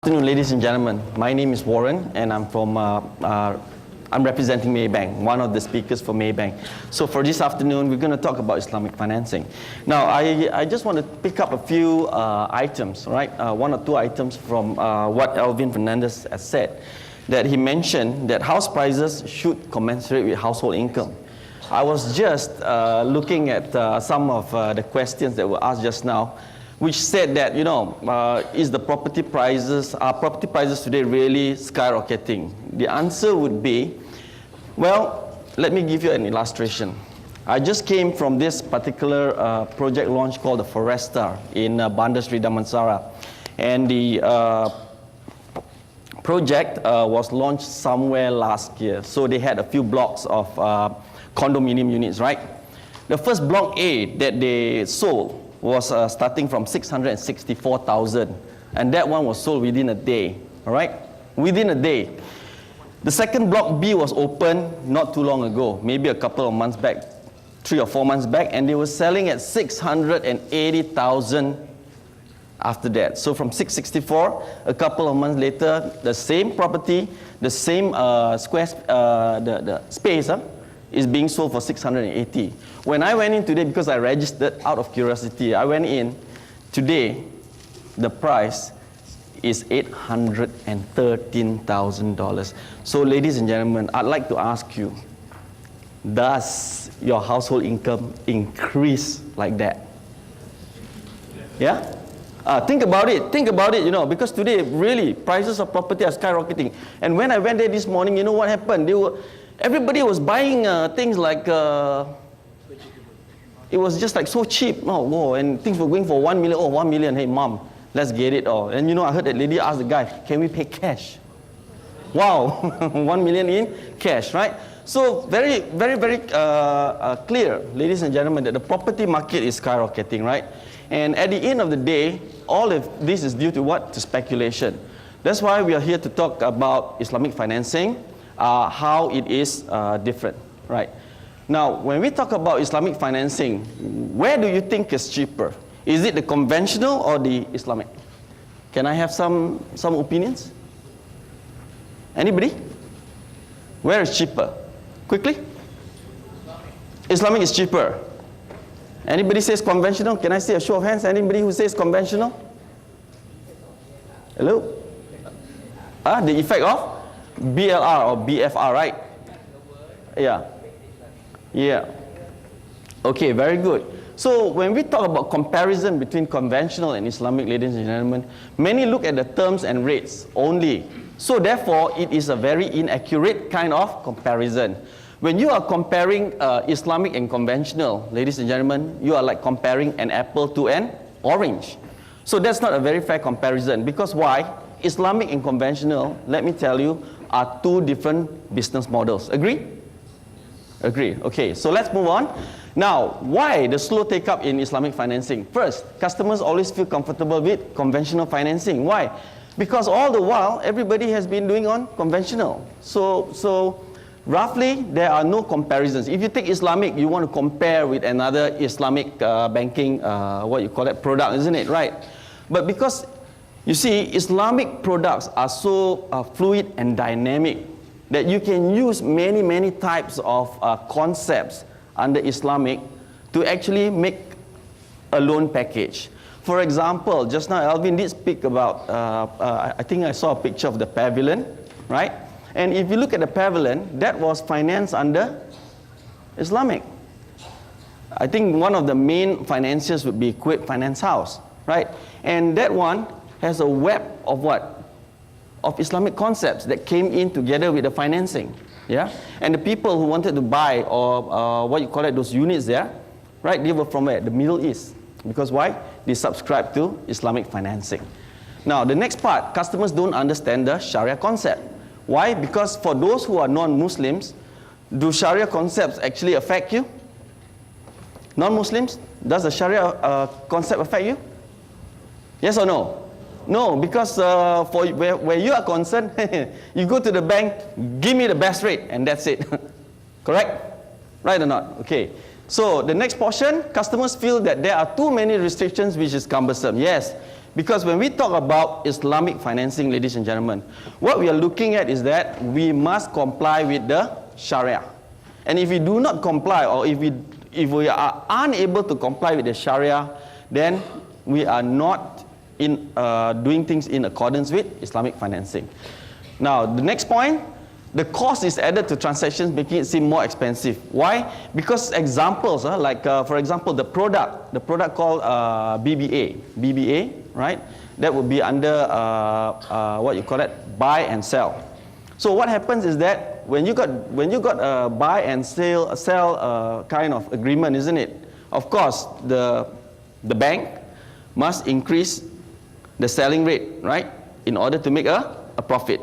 Good afternoon, ladies and gentlemen. My name is Warren, and I'm representing Maybank, one of the speakers for Maybank. So for this afternoon, we're going to talk about Islamic financing. Now, I just want to pick up a few items, right? One or two items from what Alvin Fernandez has said. That he mentioned that house prices should commensurate with household income. I was just looking at some of the questions that were asked just now, which said that, are property prices today really skyrocketing? The answer would be, well, let me give you an illustration. I just came from this particular project launch called the Foresta in Bandar Sri Damansara. And the project was launched somewhere last year. So they had a few blocks of condominium units, right? The first block A that they sold was starting from 664,000, and that one was sold within a day, all right? Within a day. The second block B was opened not too long ago, maybe a couple of months back, 3 or 4 months back, and they were selling at 680,000 after that. So from 664, a couple of months later, the same property, the same the space, is being sold for 680. When I went in today, because I registered out of curiosity, I went in. Today, the price is $813,000. So ladies and gentlemen, I'd like to ask you, does your household income increase like that? Yeah? Think about it, because today, really, prices of property are skyrocketing. And when I went there this morning, you know what happened? Everybody was buying things like, it was just like so cheap. Oh, whoa, and things were going for 1 million. Oh, 1 million, hey mom, let's get it all. And I heard that lady ask the guy, can we pay cash? Wow, 1 million in cash, right? So very clear, ladies and gentlemen, that the property market is skyrocketing, right? And at the end of the day, all of this is due to what? To speculation. That's why we are here to talk about Islamic financing, how it is different, right? Now, when we talk about Islamic financing, where do you think is cheaper? Is it the conventional or the Islamic? Can I have some opinions? Anybody? Where is cheaper? Quickly? Islamic is cheaper. Anybody says conventional? Can I see a show of hands? Anybody who says conventional? Hello? The effect of BLR or BFR, right? Yeah. Okay, very good. So when we talk about comparison between conventional and Islamic, ladies and gentlemen, many look at the terms and rates only. So therefore, it is a very inaccurate kind of comparison. When you are comparing Islamic and conventional, ladies and gentlemen, you are like comparing an apple to an orange. So that's not a very fair comparison. Because why? Islamic and conventional, let me tell you, are two different business models. Agree? Agree. Okay, so let's move on. Now, why the slow take-up in Islamic financing? First, customers always feel comfortable with conventional financing. Why? Because all the while, everybody has been doing on conventional. So roughly, there are no comparisons. If you take Islamic, you want to compare with another Islamic banking, product, isn't it? Right? But because, you see, Islamic products are so fluid and dynamic that you can use many types of concepts under Islamic to actually make a loan package. For example, just now Alvin did speak about, I think I saw a picture of the pavilion, right? And if you look at the pavilion, that was financed under Islamic. I think one of the main financiers would be Kuwait Finance House, right? And that one has a web of what? Of Islamic concepts that came in together with the financing, yeah? And the people who wanted to buy or those units there, right? They were from where? The Middle East. Because why? They subscribe to Islamic financing. Now, the next part, customers don't understand the Sharia concept. Why? Because for those who are non-Muslims, do Sharia concepts actually affect you? Non-Muslims, does the Sharia concept affect you? Yes or no? No, because for where you are concerned, you go to the bank, give me the best rate, and that's it. Correct? Right or not? Okay. So the next portion, customers feel that there are too many restrictions which is cumbersome. Yes, Because when we talk about Islamic financing, ladies and gentlemen, what we are looking at is that we must comply with the Sharia. And if we do not comply, or if we are unable to comply with the Sharia, then we are not doing things in accordance with Islamic financing. Now, the next point, the cost is added to transactions, making it seem more expensive. Why? Because examples, like for example, the product called BBA, right? That would be under what you call it, buy and sell. So what happens is that when you got a buy and sell kind of agreement, isn't it? Of course, the bank must increase the selling rate, right, in order to make a profit.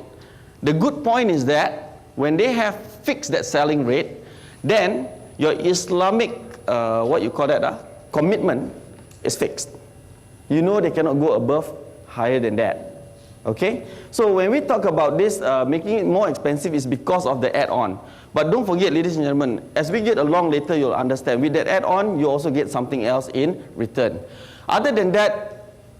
The good point is that when they have fixed that selling rate, then your Islamic, what you call that, commitment is fixed. You know they cannot go above, higher than that. Okay? So when we talk about this, making it more expensive is because of the add-on. But don't forget, ladies and gentlemen, as we get along later, you'll understand. With that add-on, you also get something else in return. Other than that,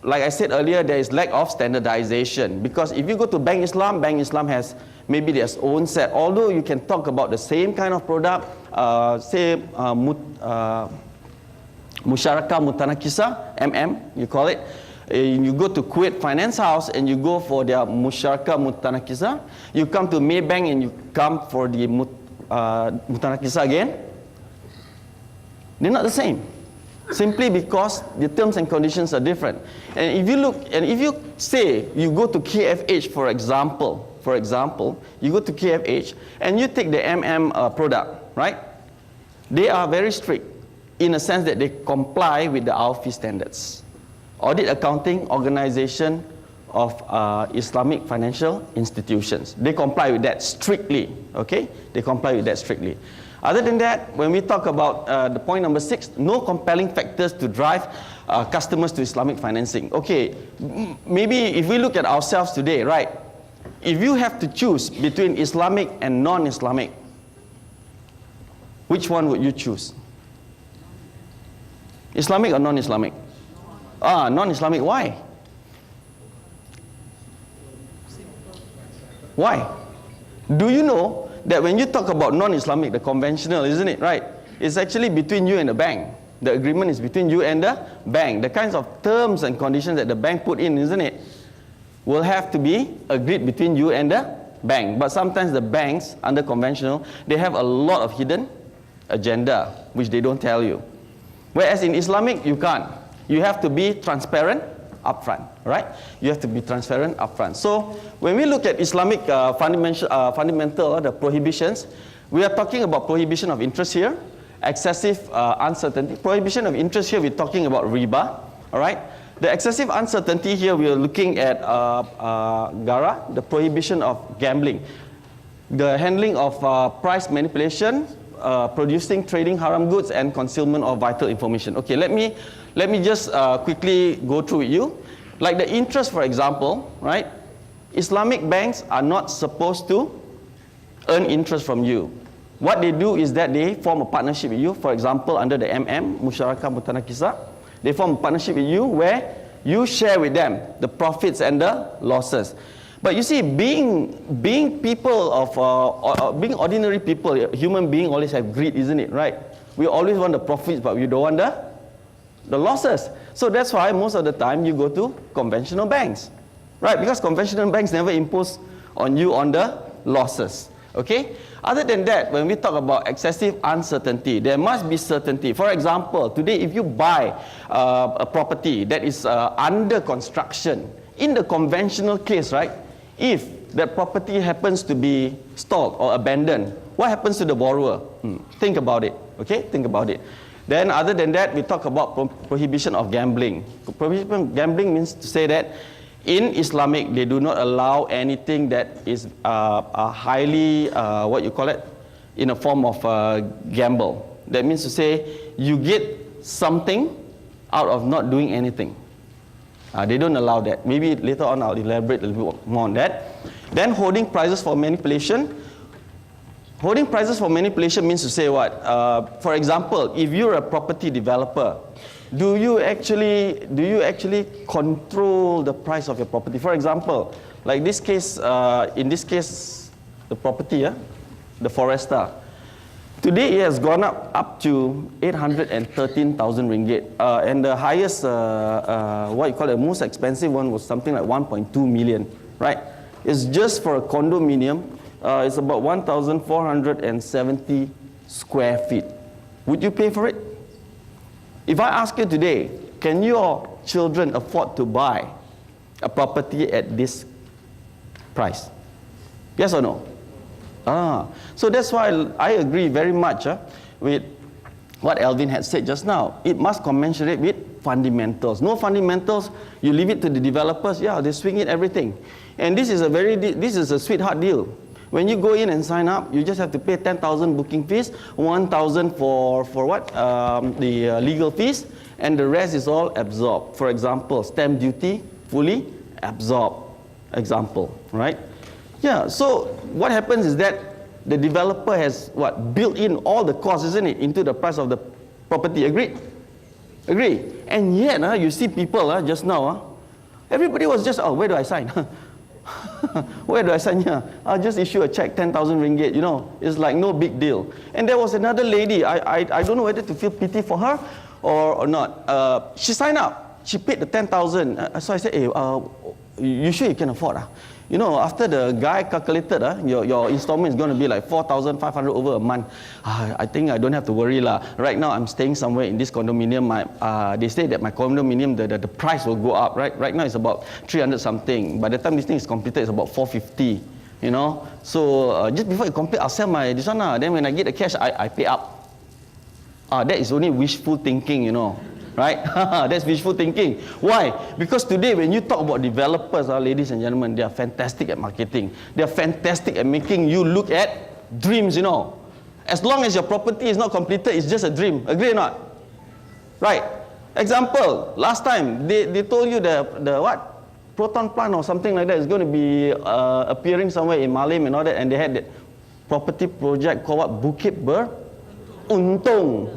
like I said earlier, there is lack of standardization. Because if you go to Bank Islam has maybe their own set. Although you can talk about the same kind of product, say Musyarakah Mutanakisa, MM, you call it. You go to Kuwait Finance House and you go for their Musyarakah Mutanakisa. You come to Maybank and you come for the Mutanakisa again. They're not the same. Simply because the terms and conditions are different. And if you look, and if you say you go to KFH, for example, you go to KFH and you take the product, right? They are very strict in a sense that they comply with the AUFI standards. Audit Accounting Organization of Islamic Financial Institutions. They comply with that strictly, okay? They comply with that strictly. Other than that, when we talk about the point number 6, no compelling factors to drive customers to Islamic financing. Okay, maybe if we look at ourselves today, right? If you have to choose between Islamic and non-Islamic, which one would you choose? Islamic or non-Islamic? Non-Islamic, why? Why? Do you know that when you talk about non-Islamic, the conventional, isn't it, right? It's actually between you and the bank. The agreement is between you and the bank. The kinds of terms and conditions that the bank put in, isn't it, will have to be agreed between you and the bank. But sometimes the banks, under conventional, they have a lot of hidden agenda, which they don't tell you. Whereas in Islamic, you can't. You have to be transparent upfront, right? You have to be transparent upfront. So when we look at Islamic fundamental, the prohibitions, we are talking about prohibition of interest here, excessive uncertainty. Prohibition of interest here, we're talking about riba, all right? The excessive uncertainty here, we are looking at gara, the prohibition of gambling, the handling of price manipulation, producing, trading haram goods, and concealment of vital information. Okay, let me just quickly go through with you. Like the interest, for example, right? Islamic banks are not supposed to earn interest from you. What they do is that they form a partnership with you. For example, under the Musyarakah Mutanakisa, they form a partnership with you where you share with them the profits and the losses. But you see, being people of being ordinary people, human beings always have greed, isn't it? Right? We always want the profits, but we don't want the losses. So that's why most of the time you go to conventional banks, right? Because conventional banks never impose on you on the losses. Okay? Other than that, when we talk about excessive uncertainty, there must be certainty. For example, today if you buy a property that is under construction, in the conventional case, right? If that property happens to be stalled or abandoned, what happens to the borrower? Think about it, okay? Think about it. Then other than that, we talk about prohibition of gambling. Prohibition of gambling means to say that in Islamic, they do not allow anything that is highly, what you call it, in a form of gamble. That means to say, you get something out of not doing anything. They don't allow that. Maybe later on I'll elaborate a little bit more on that. Then holding prizes for manipulation. Holding prizes for manipulation means to say what? For example, if you're a property developer do you actually control the price of your property? For example, like this case, in this case, the property, the Foresta. Today it has gone up to 813,000 ringgit, and the highest, what you call the most expensive one was something like 1.2 million, right? It's just for a condominium. It's about 1,470 square feet. Would you pay for it? If I ask you today, can your children afford to buy a property at this price? Yes or no? So that's why I agree very much with what Alvin had said just now. It must commensurate with fundamentals. No fundamentals, you leave it to the developers. Yeah, they swing it everything. And this is a sweetheart deal. When you go in and sign up, you just have to pay 10,000 booking fees, 1,000 for what? The legal fees, and the rest is all absorbed. For example, stamp duty, fully absorbed. Example, right? Yeah, so what happens is that the developer has built in all the costs, isn't it, into the price of the property. Agreed? Agree. And yet, you see people just now, everybody was just, where do I sign? Where do I sign here? I'll just issue a check, 10,000 ringgit, it's like no big deal. And there was another lady, I don't know whether to feel pity for her or not. She signed up, she paid the 10,000. So I said, hey, you sure you can afford? After the guy calculated, your installment is going to be like 4,500 over a month. I think I don't have to worry lah. Right now I'm staying somewhere in this condominium. They say that my condominium, the price will go up. Right now it's about 300 something. By the time this thing is completed, it's about 450. So just before it complete, I'll sell my this one. Then when I get the cash, I pay up. That is only wishful thinking, Right? That's wishful thinking. Why? Because today when you talk about developers, ladies and gentlemen, they are fantastic at marketing. They are fantastic at making you look at dreams, As long as your property is not completed, it's just a dream. Agree or not? Right? Example, last time they told you the what? Proton plant or something like that is going to be appearing somewhere in Malim and all that, and they had that property project called what? Bukit Beruntung.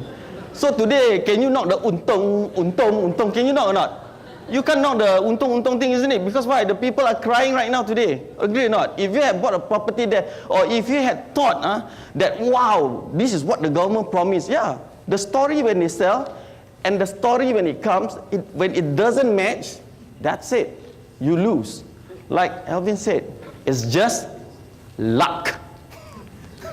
So today, can you knock the untung? Can you knock or not? You can't knock the untung thing, isn't it? Because why? The people are crying right now today. Agree or not? If you had bought a property there, or if you had thought that, wow, this is what the government promised. Yeah, the story when they sell, and the story when it comes, when it doesn't match, that's it. You lose. Like Alvin said, it's just luck.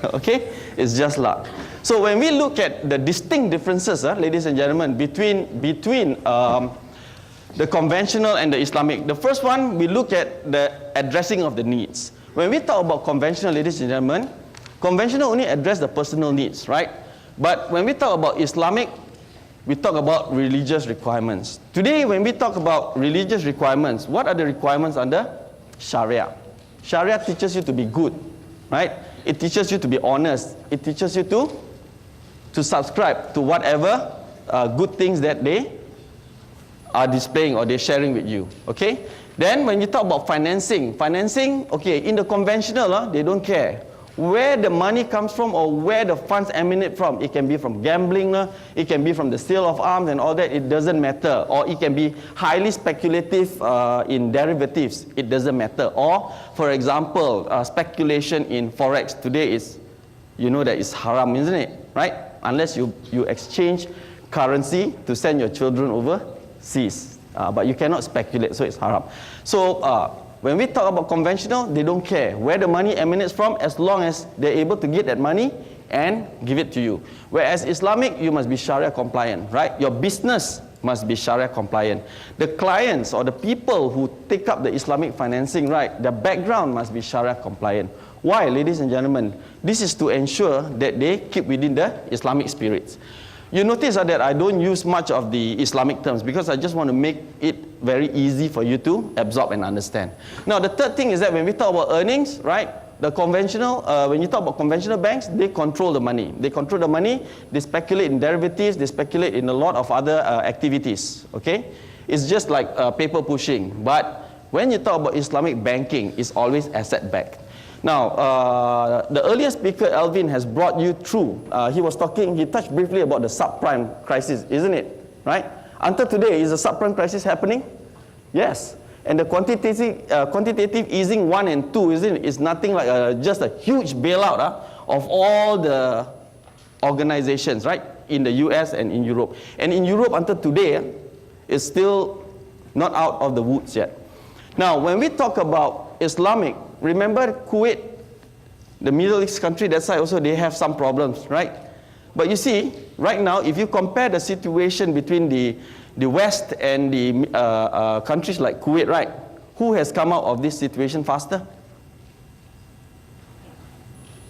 Okay? It's just luck. So when we look at the distinct differences, ladies and gentlemen, between the conventional and the Islamic, the first one, we look at the addressing of the needs. When we talk about conventional, ladies and gentlemen, conventional only address the personal needs, right? But when we talk about Islamic, we talk about religious requirements. Today, when we talk about religious requirements, what are the requirements under Sharia? Sharia teaches you to be good, right? It teaches you to be honest. It teaches you to subscribe to whatever good things that they are displaying or they're sharing with you. Okay? Then when you talk about financing, okay, in the conventional, they don't care where the money comes from or where the funds emanate from. It can be from gambling, it can be from the sale of arms and all that. It doesn't matter. Or it can be highly speculative in derivatives. It doesn't matter. Or, for example, speculation in forex. Today is, that it's haram, isn't it? Right? Unless you exchange currency to send your children overseas. But you cannot speculate, so it's haram. So when we talk about conventional, they don't care where the money emanates from as long as they're able to get that money and give it to you. Whereas Islamic, you must be Sharia compliant, right? Your business must be Sharia compliant. The clients or the people who take up the Islamic financing, right, the background must be Sharia compliant. Why, ladies and gentlemen? This is to ensure that they keep within the Islamic spirits. You notice that I don't use much of the Islamic terms because I just want to make it very easy for you to absorb and understand. Now, the third thing is that when we talk about earnings, right, the conventional, when you talk about conventional banks, they control the money. They control the money, they speculate in derivatives, they speculate in a lot of other activities, okay? It's just like paper pushing. But when you talk about Islamic banking, it's always asset-backed. Now, the earlier speaker, Alvin, has brought you through. He touched briefly about the subprime crisis, isn't it? Right? Until today, is the subprime crisis happening? Yes. And the quantitative easing 1 and 2 is nothing like just a huge bailout of all the organizations, right, in the US and in Europe. And in Europe until today, it's still not out of the woods yet. Now, when we talk about Islamic, remember Kuwait, the Middle East country, that side also they have some problems, right? But you see, right now, if you compare the situation between the West and the countries like Kuwait, right? Who has come out of this situation faster?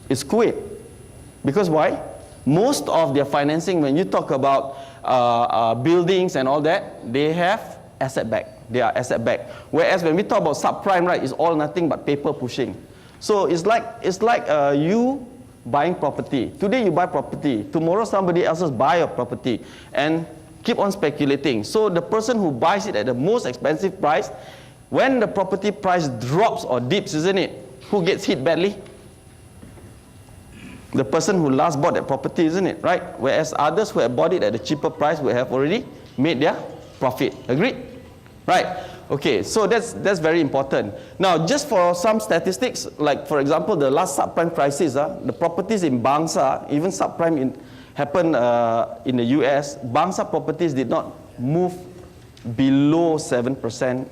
It's Kuwait. Because why? Most of their financing, when you talk about buildings and all that, they have asset-backed. They are asset-backed. Whereas when we talk about subprime, right, it's all nothing but paper pushing. So it's like you buying property. Today you buy property. Tomorrow somebody else buy a property. And keep on speculating. So the person who buys it at the most expensive price, when the property price drops or dips, isn't it? Who gets hit badly? The person who last bought that property, isn't it? Right? Whereas others who have bought it at a cheaper price will have already made their profit. Agreed? Right? Okay, so that's very important. Now, just for some statistics, like for example, the last subprime crisis, the properties in Bangsa, even subprime happened in the US, Bangsa properties did not move below 7%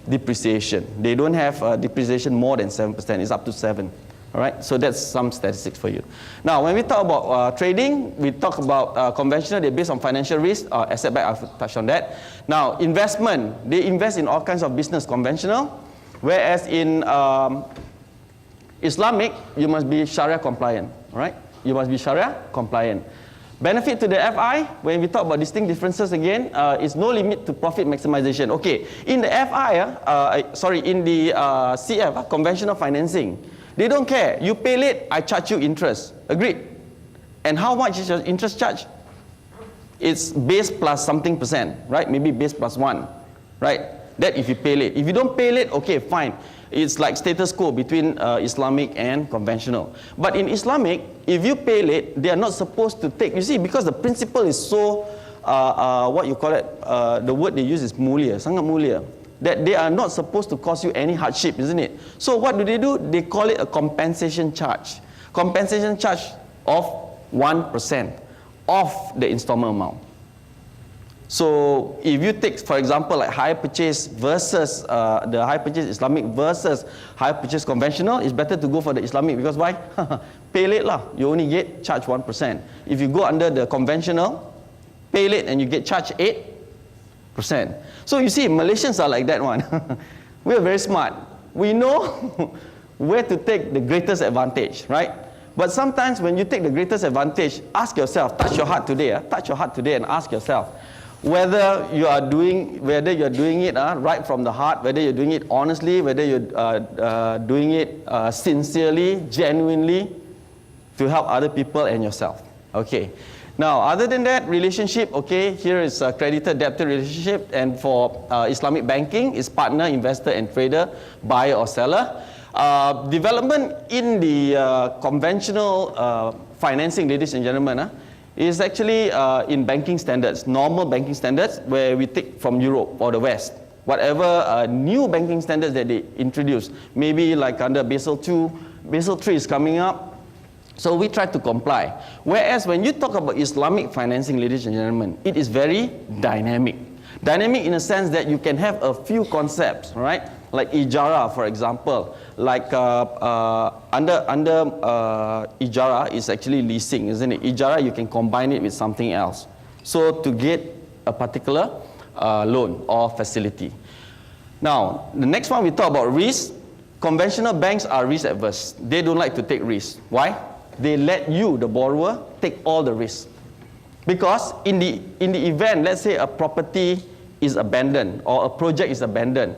depreciation. They don't have depreciation more than 7%. It's up to 7%. All right, so that's some statistics for you. Now, when we talk about trading, we talk about conventional, they're based on financial risk, asset back, I've touched on that. Now, investment, they invest in all kinds of business, conventional, whereas in Islamic, you must be Sharia compliant, all right? You must be Sharia compliant. Benefit to the FI, when we talk about distinct differences again, is no limit to profit maximization. Okay, in the FI, in the CF, conventional financing, they don't care. You pay late, I charge you interest. Agreed? And how much is your interest charge? It's base plus something percent, right? Maybe base plus 1, right? That if you pay late. If you don't pay late, okay, fine. It's like status quo between Islamic and conventional. But in Islamic, if you pay late, they are not supposed to take. You see, because the principle is so, what you call it, the word they use is mulia, sangat mulia. That they are not supposed to cause you any hardship, isn't it? So what do? They call it a compensation charge. Compensation charge of 1% of the installment amount. So if you take, for example, like hire purchase versus the hire purchase Islamic versus hire purchase conventional, it's better to go for the Islamic because why? Pay late lah, you only get charged 1%. If you go under the conventional, pay late and you get charged 8%. So you see, Malaysians are like that one. We are very smart. We know where to take the greatest advantage, right? But sometimes when you take the greatest advantage, ask yourself, touch your heart today and ask yourself whether you are doing it right from the heart, whether you're doing it honestly, whether you're doing it sincerely, genuinely to help other people and yourself. Okay. Now, other than that, relationship, okay, here is a creditor-debtor relationship, and for Islamic banking, is partner, investor, and trader, buyer or seller. Development in the conventional financing, ladies and gentlemen, is actually in banking standards, normal banking standards, where we take from Europe or the West. Whatever new banking standards that they introduce, maybe like under Basel II, Basel III is coming up. So we try to comply. Whereas when you talk about Islamic financing, ladies and gentlemen, it is very dynamic. Dynamic in a sense that you can have a few concepts, right? Like ijara, for example. Like under ijara is actually leasing, isn't it? Ijara, you can combine it with something else. So to get a particular loan or facility. Now, the next one we talk about risk. Conventional banks are risk adverse. They don't like to take risks. Why? They let you, the borrower, take all the risk. Because in the event, let's say a property is abandoned or a project is abandoned,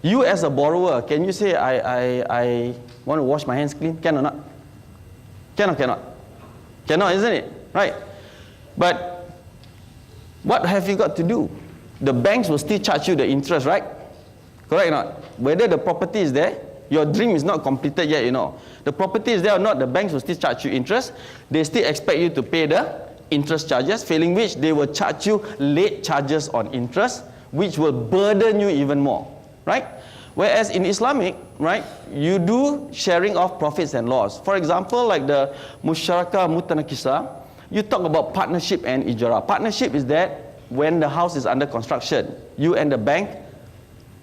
you as a borrower, can you say, I want to wash my hands clean? Can or not? Can or cannot? Cannot, isn't it? Right? But what have you got to do? The banks will still charge you the interest, right? Correct or not? Whether the property is there, your dream is not completed yet, you know. The property is there or not, the banks will still charge you interest. They still expect you to pay the interest charges, failing which they will charge you late charges on interest, which will burden you even more, right? Whereas in Islamic, right, you do sharing of profits and loss. For example, like the Musyarakah Mutanakisa, you talk about partnership and ijara. Partnership is that when the house is under construction, you and the bank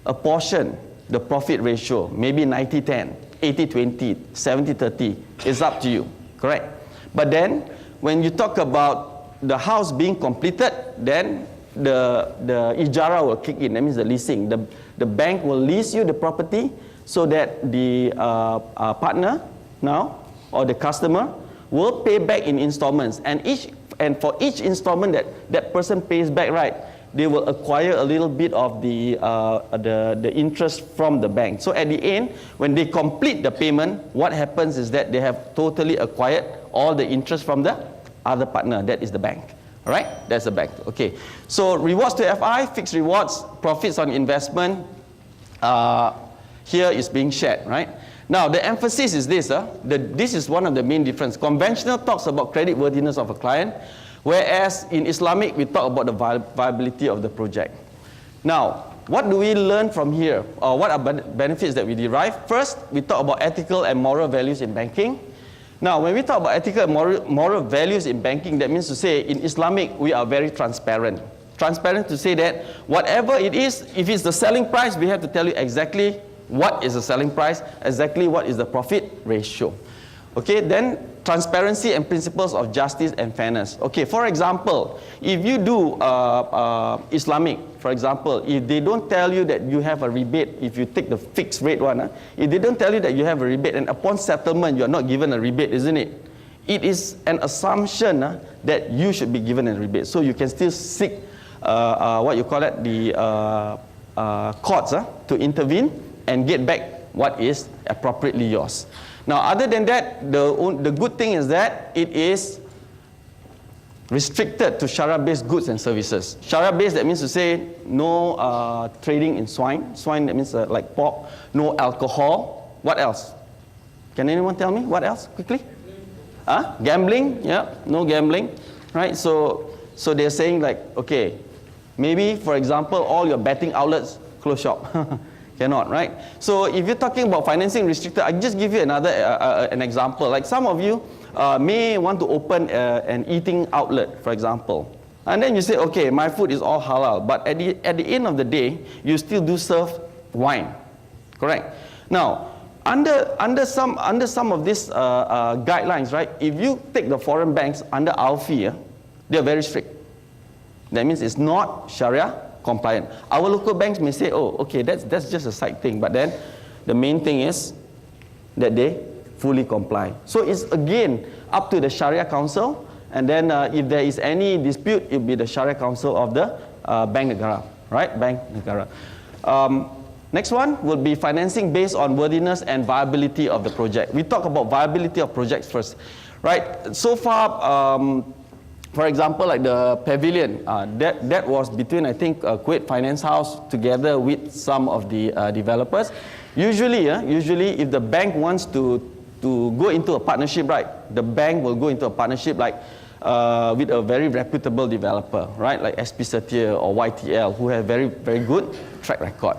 apportion the profit ratio, maybe 90-10, 80-20, 70-30, it's up to you, correct? But then, when you talk about the house being completed, then the ijara will kick in, that means the leasing. The bank will lease you the property so that the partner now, or the customer, will pay back in installments. And for each installment that person pays back, right, they will acquire a little bit of the interest from the bank. So at the end, when they complete the payment, what happens is that they have totally acquired all the interest from the other partner, that is the bank. All right, that's the bank. Okay, so rewards to FI, fixed rewards, profits on investment, here is being shared, right? Now, the emphasis is this, this is one of the main differences. Conventional talks about creditworthiness of a client, whereas in Islamic, we talk about the viability of the project. Now, what do we learn from here? Or what are benefits that we derive? First, we talk about ethical and moral values in banking. Now, when we talk about ethical and moral values in banking, that means to say, in Islamic, we are very transparent. Transparent to say that whatever it is, if it's the selling price, we have to tell you exactly what is the selling price, exactly what is the profit ratio. Okay, then transparency and principles of justice and fairness. Okay, for example, if you do Islamic, for example, if they don't tell you that you have a rebate, if you take the fixed rate one, if they don't tell you that you have a rebate, and upon settlement you are not given a rebate, isn't it? It is an assumption that you should be given a rebate. So you can still seek what you call it, the courts to intervene and get back what is appropriately yours. Now, other than that, the good thing is that it is restricted to Sharia-based goods and services. Sharia-based, that means to say no trading in swine. Swine, that means like pork. No alcohol. What else? Can anyone tell me? What else? Quickly. Gambling. Yeah, no gambling. Right? So they're saying like, okay, maybe, for example, all your betting outlets close shop. Cannot, right? So if you're talking about financing restricted, I just give you another an example. Like some of you may want to open an eating outlet, for example. And then you say, okay, my food is all halal. But at the end of the day, you still do serve wine. Correct? Now, under some of these guidelines, right? If you take the foreign banks under ALFI, they're very strict. That means it's not Sharia compliant. Our local banks may say, oh, okay, that's just a side thing. But then the main thing is that they fully comply. So it's again up to the Sharia Council. And then if there is any dispute, it will be the Sharia Council of the Bank Negara, right? Bank Negara. Next one will be financing based on worthiness and viability of the project. We talk about viability of projects first, right? So far, for example, like the pavilion, that was between, I think, Kuwait Finance House together with some of the developers. Usually, if the bank wants to go into a partnership, right, the bank will go into a partnership like with a very reputable developer, right, like SP Setia or YTL, who have very, very good track record.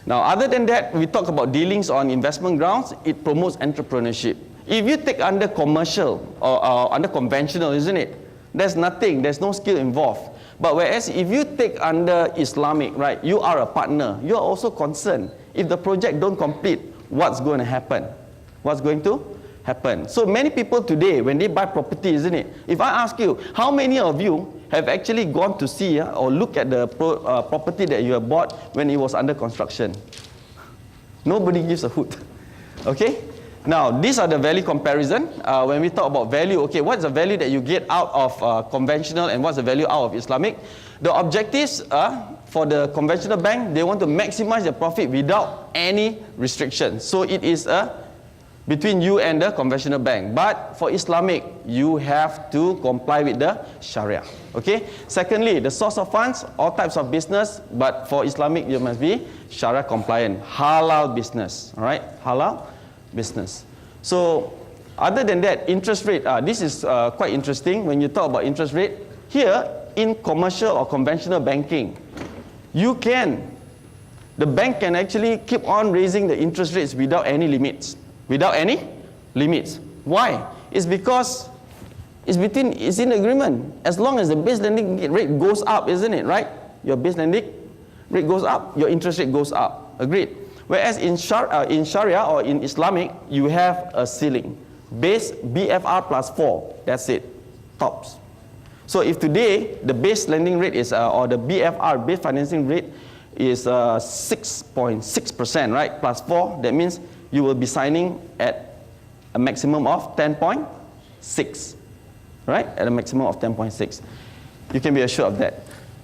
Now, other than that, we talk about dealings on investment grounds. It promotes entrepreneurship. If you take under commercial or under conventional, isn't it? There's nothing, there's no skill involved. But whereas if you take under Islamic, right, you are a partner, you are also concerned. If the project don't complete, what's going to happen? What's going to happen? So many people today, when they buy property, isn't it? If I ask you, how many of you have actually gone to see or look at the property that you have bought when it was under construction? Nobody gives a hoot. Okay? Now, these are the value comparison. When we talk about value, okay, what's the value that you get out of conventional and what's the value out of Islamic? The objectives for the conventional bank, they want to maximize the profit without any restrictions. So it is between you and the conventional bank. But for Islamic, you have to comply with the Sharia. Okay? Secondly, the source of funds, all types of business, but for Islamic, you must be Sharia compliant. Halal business. All right? Halal business. So Other than that, interest rate, this is quite interesting when you talk about interest rate. Here, in commercial or conventional banking, the bank can actually keep on raising the interest rates without any limits. Without any limits. Why? It's because it's in agreement. As long as the base lending rate goes up, isn't it, right? Your base lending rate goes up, your interest rate goes up. Agreed. Whereas in Sharia or in Islamic, you have a ceiling. Base BFR plus 4. That's it. Tops. So if today the base lending rate is, or the BFR, base financing rate, is 6.6%, right? Plus 4, that means you will be signing at a maximum of 10.6, right? At a maximum of 10.6. You can be assured of that.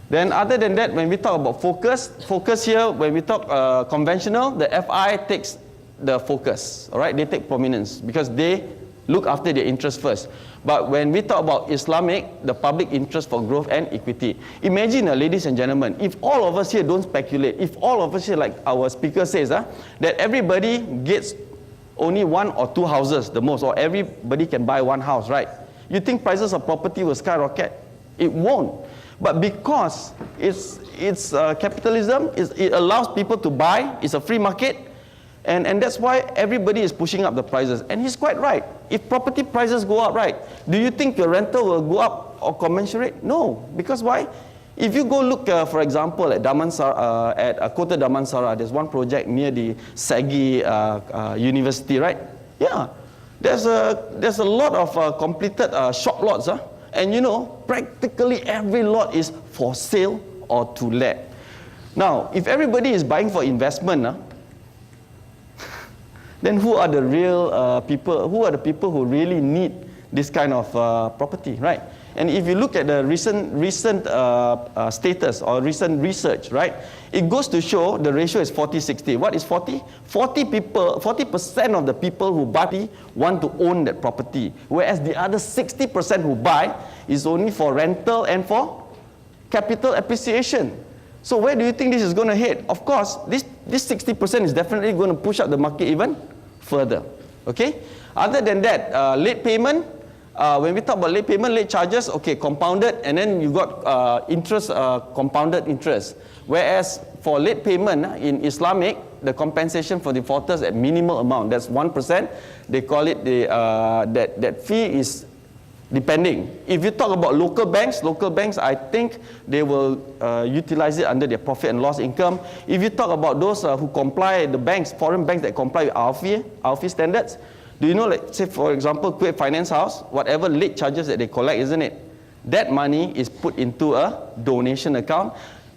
Then other than that, when we talk about focus here, when we talk conventional, the FI takes the focus, all right? They take prominence because they look after their interest first. But when we talk about Islamic, the public interest for growth and equity. Imagine, ladies and gentlemen, if all of us here don't speculate, if all of us here, like our speaker says, that everybody gets only 1 or 2 houses the most, or everybody can buy 1 house, right? You think prices of property will skyrocket? It won't. But because it's capitalism, it allows people to buy, it's a free market, and that's why everybody is pushing up the prices. And he's quite right. If property prices go up, right, do you think your rental will go up or commensurate? No. Because why? If you go look, for example, at Kota Damansara, there's one project near the Sagi University, right? Yeah. There's a lot of completed shop lots, and you know, practically every lot is for sale or to let. Now, if everybody is buying for investment, then who are the real people? Who are the people who really need this kind of property, right? And if you look at the recent status or recent research, right, it goes to show the ratio is 40-60. What is 40? 40% of the people who buy want to own that property, whereas the other 60% who buy is only for rental and for capital appreciation. So where do you think this is going to head? Of course, this 60% is definitely going to push up the market even further. Okay. Other than that, late payment. When we talk about late payment, late charges, okay, compounded, and then you got interest, compounded interest. Whereas for late payment in Islamic, the compensation for defaulters at minimal amount, that's 1%. They call it that fee is depending. If you talk about local banks, I think they will utilize it under their profit and loss income. If you talk about those who comply, the banks, foreign banks that comply with our fee standards, do you know, like, say for example, Kuwait Finance House, whatever late charges that they collect, isn't it? That money is put into a donation account,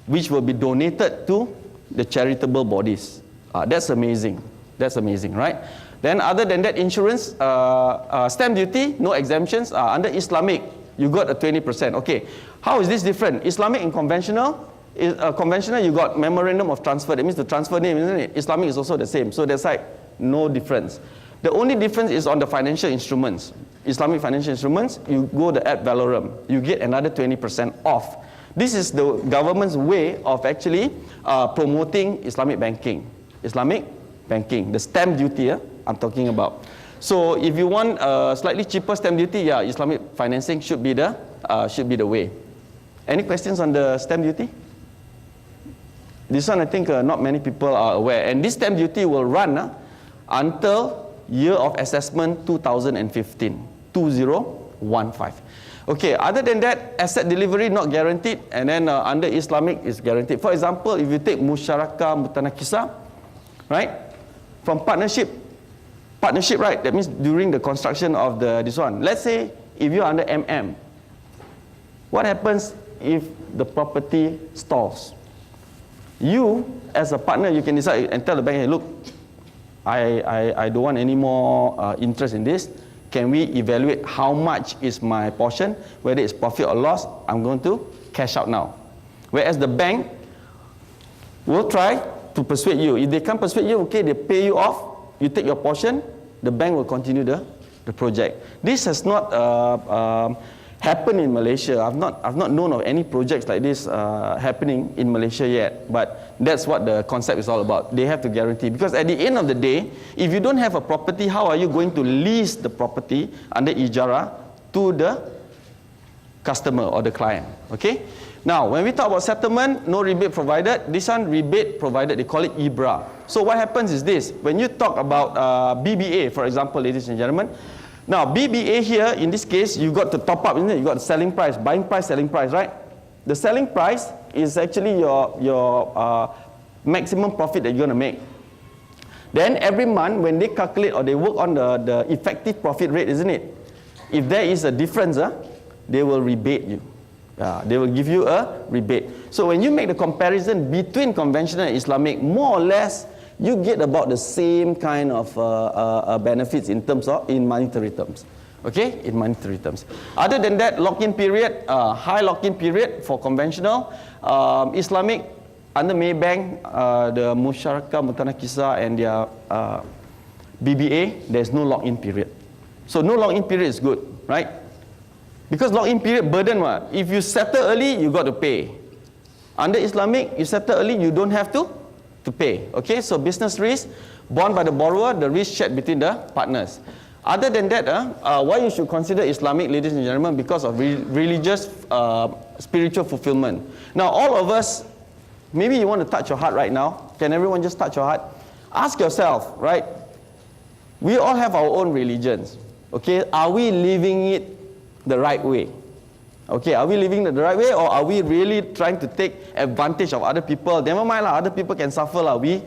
which will be donated to the charitable bodies. That's amazing. That's amazing, right? Then other than that, insurance, stamp duty, no exemptions. Under Islamic, you got a 20%. Okay, how is this different? Islamic and conventional, conventional you got memorandum of transfer. That means the transfer name, isn't it? Islamic is also the same. So there's like no difference. The only difference is on the financial instruments. Islamic financial instruments, you go the ad valorem, you get another 20% off. This is the government's way of actually promoting Islamic banking. Islamic banking, the stamp duty I'm talking about. So if you want slightly cheaper stamp duty, yeah, Islamic financing should be the way. Any questions on the stamp duty? This one I think not many people are aware. And this stamp duty will run until year of assessment 2015, 2015. Okay, other than that, asset delivery not guaranteed, and then under Islamic is guaranteed. For example, if you take musyarakah mutanakisah, right, from partnership, right, that means during the construction of this one. Let's say if you're under MM, what happens if the property stalls? You, as a partner, you can decide and tell the bank, hey, look, I don't want any more interest in this. Can we evaluate how much is my portion, whether it's profit or loss? I'm going to cash out now. Whereas the bank will try to persuade you. If they can't persuade you, okay, they pay you off, you take your portion, the bank will continue the project. This has not happen in Malaysia. I've not known of any projects like this happening in Malaysia yet, but that's what the concept is all about. They have to guarantee, because at the end of the day, if you don't have a property, how are you going to lease the property under ijara to the customer or the client? Okay. Now, when we talk about settlement, no rebate provided. This one, rebate provided. They call it IBRA. So what happens is this: when you talk about BBA, for example, ladies and gentlemen. Now, BBA here, in this case, you got to top up, isn't it? You got the selling price, buying price, selling price, right? The selling price is actually your maximum profit that you're going to make. Then every month, when they calculate or they work on the effective profit rate, isn't it? If there is a difference, they will rebate you. They will give you a rebate. So when you make the comparison between conventional and Islamic, more or less, you get about the same kind of benefits in terms of, in monetary terms. Okay, in monetary terms. Other than that, lock-in period, high lock-in period for conventional. Islamic, under Maybank, the Musyarakah Mutanakisa and their BBA, there's no lock-in period. So no lock-in period is good, right? Because lock-in period burden what? If you settle early, you got to pay. Under Islamic, you settle early, you don't have to pay. Okay, so business risk borne by the borrower, the risk shared between the partners. Other than that, why you should consider Islamic, ladies and gentlemen, because of religious, spiritual fulfillment. Now, all of us, maybe you want to touch your heart right now. Can everyone just touch your heart? Ask yourself, right? We all have our own religions. Okay, are we living it the right way? Okay, are we living it the right way, or are we really trying to take advantage of other people? Never mind, other people can suffer, we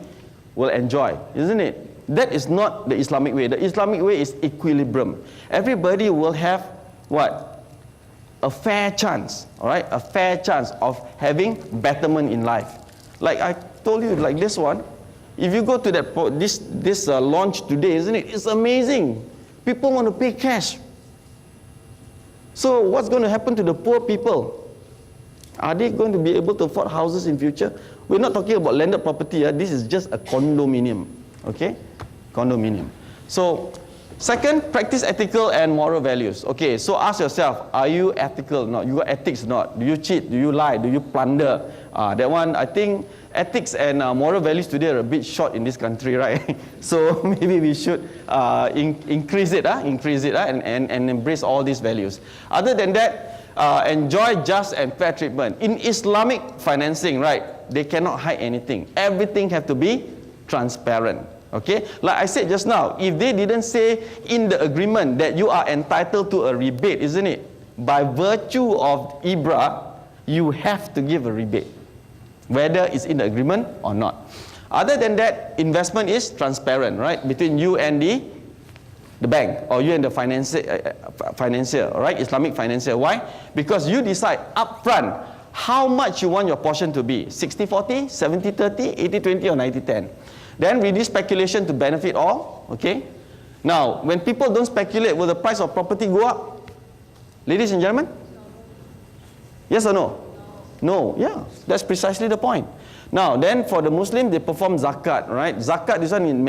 will enjoy, isn't it? That is not the Islamic way. The Islamic way is equilibrium. Everybody will have what? A fair chance, all right? A fair chance of having betterment in life. Like I told you, like this one, if you go to that this launch today, isn't it? It's amazing. People want to pay cash. So what's going to happen to the poor people? Are they going to be able to afford houses in future? We're not talking about landed property. This is just a condominium. Okay? Condominium. So, second, practice ethical and moral values. Okay, so ask yourself, are you ethical or not? You got ethics or not? Do you cheat? Do you lie? Do you plunder? That one, I think ethics and moral values today are a bit short in this country, right? So maybe we should increase it and embrace all these values. Other than that, enjoy just and fair treatment. In Islamic financing, right, they cannot hide anything. Everything have to be transparent. Okay, like I said just now, if they didn't say in the agreement that you are entitled to a rebate, isn't it? By virtue of IBRA, you have to give a rebate, whether it's in the agreement or not. Other than that, investment is transparent, right? Between you and the bank, or you and the financier, all right? Islamic financier. Why? Because you decide upfront how much you want your portion to be. 60-40, 70-30, 80-20, or 90-10. Then reduce speculation to benefit all. Okay? Now, when people don't speculate, will the price of property go up? Ladies and gentlemen? Yes or no? No. Yeah, that's precisely the point. Now, then for the Muslim, they perform zakat, right? Zakat, this one in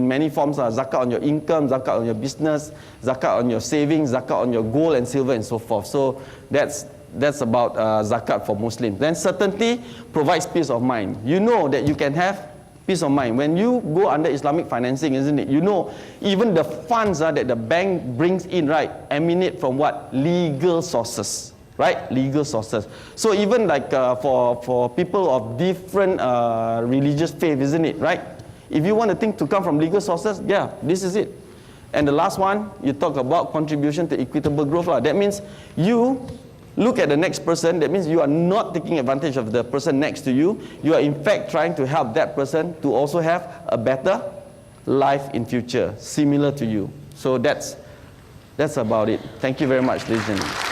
many forms. Zakat on your income, zakat on your business, zakat on your savings, zakat on your gold and silver and so forth. So that's about zakat for Muslims. Then certainty provides peace of mind. You know that you can have peace of mind. When you go under Islamic financing, isn't it? You know, even the funds that the bank brings in, right, emanate from what? Legal sources, right? Legal sources. So even like for people of different religious faith, isn't it, right? If you want a thing to come from legal sources, yeah, this is it. And the last one, you talk about contribution to equitable growth. That means you look at the next person. That means you are not taking advantage of the person next to you. You are in fact trying to help that person to also have a better life in future, similar to you. So that's about it. Thank you very much, ladies and gentlemen.